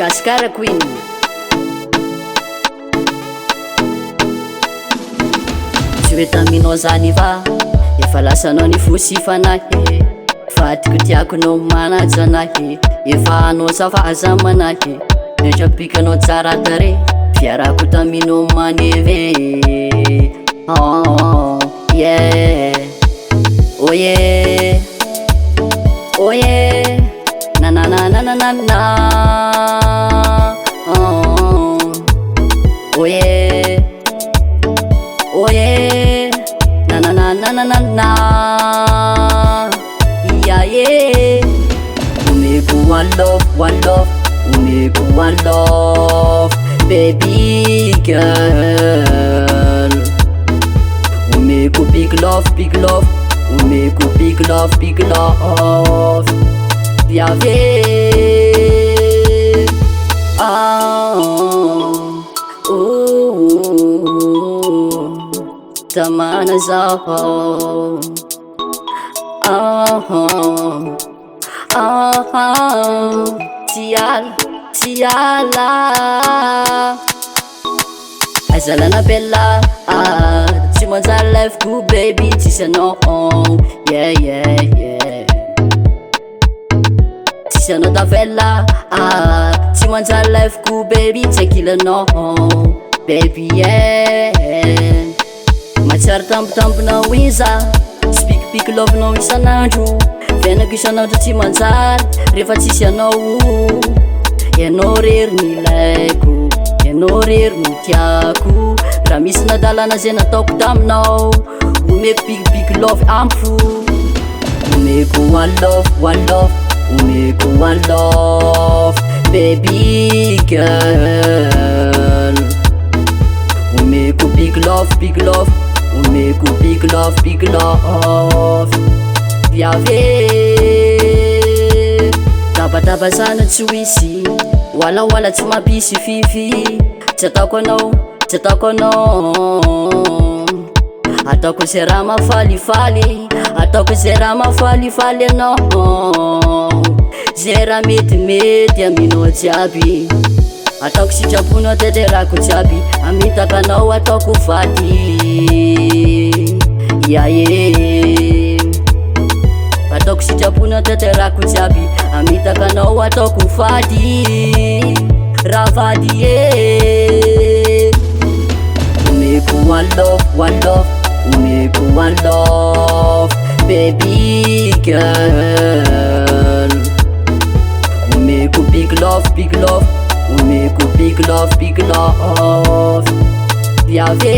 Madagasikara Queen. Tsy hoe taminao zany va efa lasanao ny fosy fanahy, fa tiako tiako no manaja anahy, efa anao safaza manahy, metrapikanao tsara tare fiarako taminao maneve. Oh yeah, oh yeah, oh yeah, na na na na na na na. Oh yeah, oh yeah, na na na na na na na. Yeah yeah, we make one love, we make one love, baby girl. We make a big love, we make a big love. Yeah yeah, oh, ooh, tamana zao, tiala, azalana bella, tsy manjary lifeko baby tsisy anao. Yeah yeah yeah, tsisy anao tavela, tsy manjary lifeko baby tsy ankilanao baby. Yeah, matsiary tambotambonao iza, tsy pikipiky lovinao isanandro, venako isanandro tsy manjary rehefa tsisy anao. Ianao rery ny ilaiko, ianao rery ny tiako, raha misy nadalana zay nataoko taminao, omeko big love ampy. Omeko one love, omeko one love, baby girl. Omeko big love, omeko big love. Viave tabataba sana tsy hoisy, wala tsy mampisy fifi, tsy ataoko anao, tsy ataoko anao, ataoko zay raha mafalifaly, ataoko zay raha mafalifaly anao, zay raha metimety aminao jiaby, ataoko sitraponao tanterako jiaby, amitaka anao ataoko fady. Yeah yeah, ataoko sitraponao tanterako jiaby, amitaka anao ataoko fady. Raha fady yeah, omeko one love, omeko one love, baby girl. Omeko big love, omeko big love. Viave